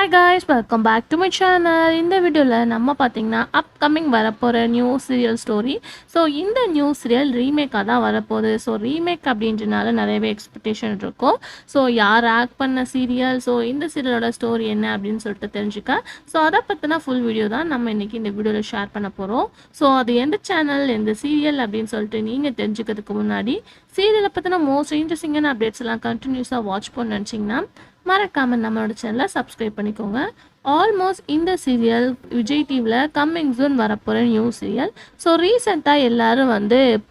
Hi guys, welcome back to my channel. இந்த வீடியோவில் நம்ம பார்த்தீங்கன்னா அப்கமிங் வரப்போகிற நியூ சீரியல் ஸ்டோரி. ஸோ இந்த நியூ சீரியல் ரீமேக்காக தான் வரப்போகுது. ஸோ ரீமேக் அப்படின்றனால நிறையவே எக்ஸ்பெக்டேஷன் இருக்கும். ஸோ யார் ஆக்ட் பண்ண சீரியல், ஸோ இந்த சீரியலோட ஸ்டோரி என்ன அப்படின்னு சொல்லிட்டு தெரிஞ்சுக்க. ஸோ அதை பற்றின ஃபுல் வீடியோ தான் நம்ம இன்றைக்கி இந்த வீடியோவில் ஷேர் பண்ண போகிறோம். ஸோ அது எந்த சேனல், எந்த சீரியல் அப்படின்னு சொல்லிட்டு நீங்கள் தெரிஞ்சுக்கிறதுக்கு முன்னாடி சீரியலை பற்றின மோஸ்ட் இன்ட்ரெஸ்டிங்கான அப்டேட்ஸ் எல்லாம் கண்டினியூஸாக வாட்ச் பண்ண நினச்சிங்கன்னா மறக்காமல் நம்மளோட சேனலை சப்ஸ்கிரைப் பண்ணிக்கோங்க. ஆல்மோஸ்ட் இந்த சீரியல் விஜய் டிவியில் கம்மிங் சூன் வரப்போகிற நியூ சீரியல். ஸோ ரீசெண்டாக எல்லோரும்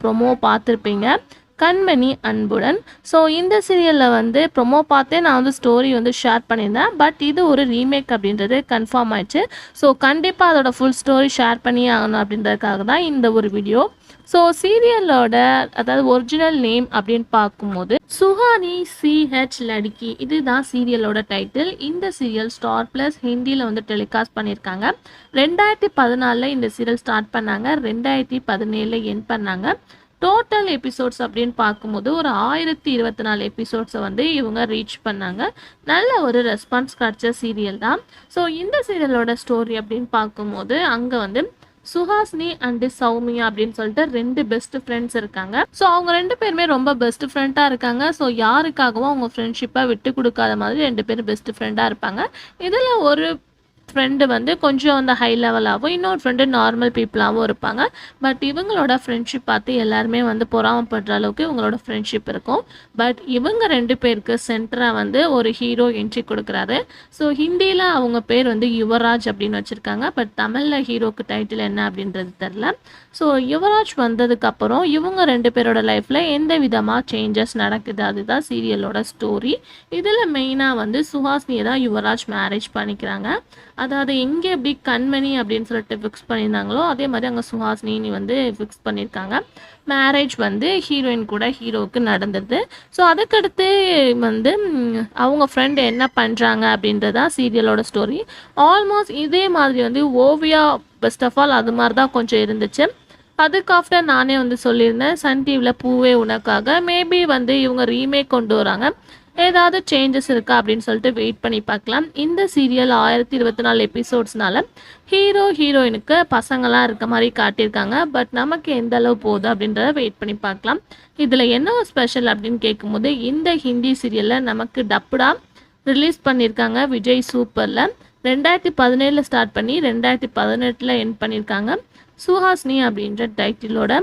ப்ரொமோ பார்த்துருப்பீங்க, கண்மணி அன்புடன். ஸோ இந்த சீரியலில் ப்ரொமோ பார்த்தே நான் ஸ்டோரி ஷேர் பண்ணியிருந்தேன். பட் இது ஒரு ரீமேக் அப்படின்றது கன்ஃபார்ம் ஆயிடுச்சு. ஸோ கண்டிப்பாக அதோட ஃபுல் ஸ்டோரி ஷேர் பண்ணி ஆகணும் அப்படின்றதுக்காக தான் இந்த ஒரு வீடியோ. ஸோ சீரியலோட அதாவது ஒரிஜினல் நேம் அப்படின்னு பார்க்கும்போது சுஹானி சிஹெச் லடுக்கி, இதுதான் சீரியலோட டைட்டில். இந்த சீரியல் ஸ்டார் ப்ளஸ் ஹிந்தியில் டெலிகாஸ்ட் பண்ணியிருக்காங்க. 2014 இந்த சீரியல் ஸ்டார்ட் பண்ணாங்க, 2017 எண்ட் பண்ணாங்க. டோட்டல் எபிசோட்ஸ் அப்படின்னு பார்க்கும்போது ஒரு 1024 எபிசோட்ஸை இவங்க ரீச் பண்ணாங்க. நல்ல ஒரு ரெஸ்பான்ஸ் கிடச்ச சீரியல் தான். ஸோ இந்த சீரியலோட ஸ்டோரி அப்படின்னு பார்க்கும்போது அங்கே சுஹாசினி அண்டு சௌமியா அப்படின்னு சொல்லிட்டு 2 பெஸ்ட் ஃப்ரெண்ட்ஸ் இருக்காங்க. ஸோ அவங்க 2 பேருமே ரொம்ப பெஸ்ட் ஃப்ரெண்டாக இருக்காங்க. ஸோ யாருக்காகவும் அவங்க ஃப்ரெண்ட்ஷிப்பை விட்டு கொடுக்காத மாதிரி 2 பேரும் பெஸ்ட் ஃப்ரெண்டாக இருப்பாங்க. இதில் ஒரு ஃப்ரெண்டு கொஞ்சம் ஹை லெவலாகவும், இன்னொரு ஃப்ரெண்டு நார்மல் பீப்புளாகவும் இருப்பாங்க. பட் இவங்களோட ஃப்ரெண்ட்ஷிப் பார்த்து எல்லாருமே பொறாமப்படுற அளவுக்கு இவங்களோட ஃப்ரெண்ட்ஷிப் இருக்கும். பட் இவங்க 2 பேருக்கு சென்டராக ஒரு ஹீரோ என்ட்ரி கொடுக்குறாரு. ஸோ ஹிந்தியில் அவங்க பேர் யுவராஜ் அப்படின்னு வச்சுருக்காங்க. பட் தமிழில் ஹீரோக்கு டைட்டில் என்ன அப்படின்றது தெரில. ஸோ யுவராஜ் வந்ததுக்கப்புறம் இவங்க 2 பேரோட லைஃப்பில் எந்த விதமாக சேஞ்சஸ் நடக்குது, அதுதான் சீரியலோட ஸ்டோரி. இதில் மெயினாக சுஹாசினியை தான் யுவராஜ் மேரேஜ் பண்ணிக்கிறாங்க. அதாவது எங்கே எப்படி கண்மணி அப்படின்னு சொல்லிட்டு ஃபிக்ஸ் பண்ணியிருந்தாங்களோ அதே மாதிரி அங்கே சுஹாசினி ஃபிக்ஸ் பண்ணியிருக்காங்க. மேரேஜ் ஹீரோயின் கூட ஹீரோவுக்கு நடந்தது. ஸோ அதுக்கடுத்து அவங்க ஃப்ரெண்டு என்ன பண்ணுறாங்க அப்படின்றதான் சீரியலோட ஸ்டோரி. ஆல்மோஸ்ட் இதே மாதிரி ஓவியா பெஸ்ட் ஆஃப் ஆல் அது மாதிரி தான் கொஞ்சம் இருந்துச்சு. அதுக்கு ஆஃப்டர் நானே சொல்லியிருந்தேன் சன் டிவியில் பூவே உனக்காக மேபி இவங்க ரீமேக் கொண்டு வராங்க, ஏதாவது சேஞ்சஸ் இருக்கா அப்படின்னு சொல்லிட்டு வெயிட் பண்ணி பார்க்கலாம். இந்த சீரியல் 1024 எபிசோட்ஸ்னால ஹீரோ ஹீரோயினுக்கு பசங்களாம் இருக்க மாதிரி காட்டியிருக்காங்க. பட் நமக்கு எந்த அளவு போகுது அப்படின்றத வெயிட் பண்ணி பார்க்கலாம். இதில் என்ன ஸ்பெஷல் அப்படின்னு கேட்கும்போது இந்த ஹிந்தி சீரியலில் நமக்கு டப்புடாக ரிலீஸ் பண்ணியிருக்காங்க விஜய் சூப்பரில். 2017 ஸ்டார்ட் பண்ணி 2018 எண்ட் பண்ணியிருக்காங்க சுஹாசினி அப்படின்ற டைட்டிலோட.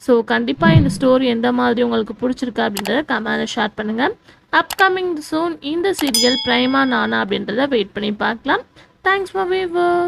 ஸோ கண்டிப்பாக இந்த ஸ்டோரி எந்த மாதிரி உங்களுக்கு பிடிச்சிருக்கா அப்படின்றத கமெண்ட்ல ஷேர் பண்ணுங்கள். அப்கமிங் சூன் இந்த சீரியல் பிரைமா நானா அப்படின்றத வெயிட் பண்ணி பார்க்கலாம். Thanks for viewers.